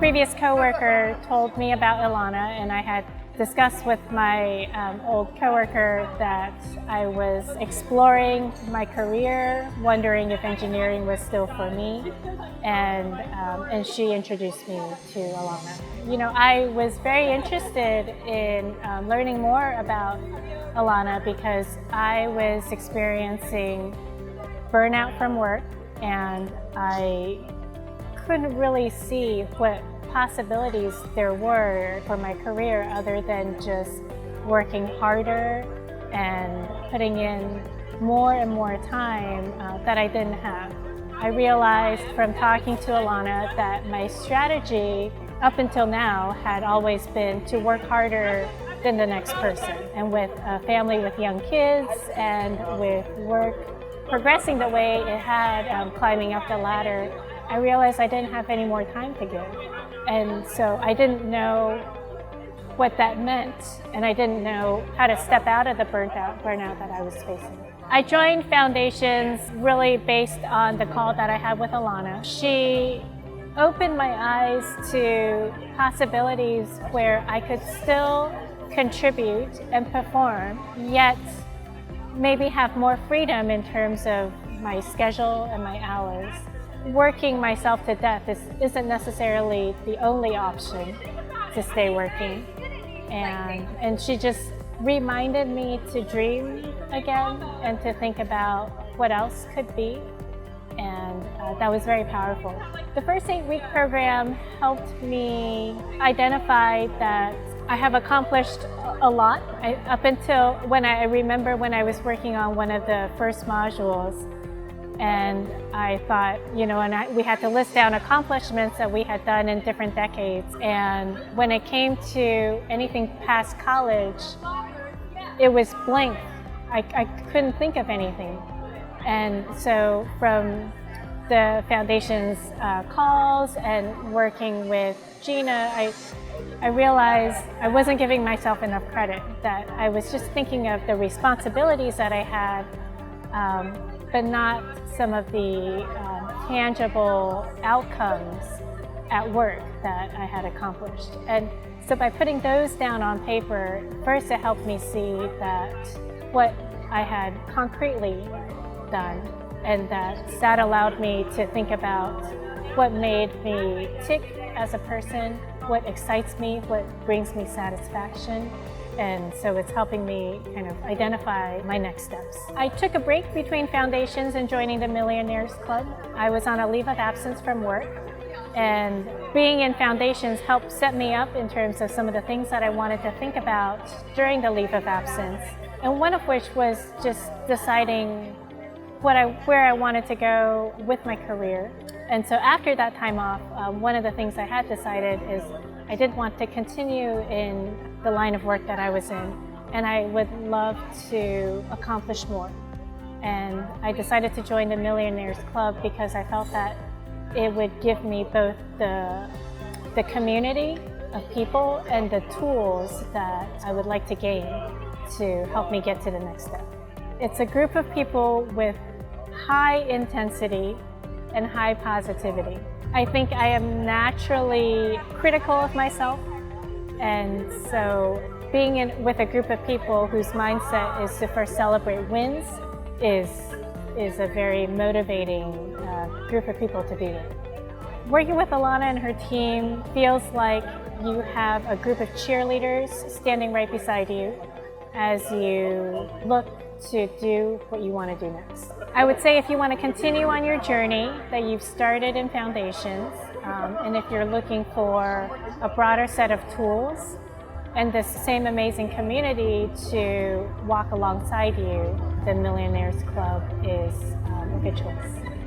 previous coworker told me about Ilana, and I had discussed with my old coworker that I was exploring my career, wondering if engineering was still for me, and she introduced me to Ilana. You know, I was very interested in learning more about Ilana because I was experiencing burnout from work, and I couldn't really see what possibilities there were for my career other than just working harder and putting in more and more time that I didn't have. I realized from talking to Ilana that my strategy up until now had always been to work harder than the next person. And with a family with young kids and with work progressing the way it had, climbing up the ladder, I realized I didn't have any more time to give. And so I didn't know what that meant, and I didn't know how to step out of the burnout that I was facing. I joined Foundations really based on the call that I had with Ilana. She opened my eyes to possibilities where I could still contribute and perform, yet maybe have more freedom in terms of my schedule and my hours. Working myself to death isn't necessarily the only option to stay working. And she just reminded me to dream again and to think about what else could be. And that was very powerful. The first 8-week program helped me identify that I have accomplished a lot. Up until when I remember when I was working on one of the first modules, and I thought, you know, we had to list down accomplishments that we had done in different decades. And when it came to anything past college, it was blank. I couldn't think of anything. And so from the Foundation's calls and working with Gina, I realized I wasn't giving myself enough credit, that I was just thinking of the responsibilities that I had, but not some of the tangible outcomes at work that I had accomplished. And so by putting those down on paper, first it helped me see that what I had concretely done, and that allowed me to think about what made me tick as a person, what excites me, what brings me satisfaction. And so it's helping me kind of identify my next steps. I took a break between Foundations and joining the Millionaires Club. I was on a leave of absence from work, and being in Foundations helped set me up in terms of some of the things that I wanted to think about during the leave of absence. And one of which was just deciding where I wanted to go with my career. And so after that time off, one of the things I had decided is I didn't want to continue in the line of work that I was in, and I would love to accomplish more. And I decided to join the Millionaires Club because I felt that it would give me both the community of people and the tools that I would like to gain to help me get to the next step. It's a group of people with high intensity and high positivity. I think I am naturally critical of myself, and so being with a group of people whose mindset is to first celebrate wins is a very motivating group of people to be with. Working with Ilana and her team feels like you have a group of cheerleaders standing right beside you as you look to do what you want to do next. I would say if you want to continue on your journey that you've started in Foundations, and if you're looking for a broader set of tools and this same amazing community to walk alongside you, the Millionaires Club is a good choice.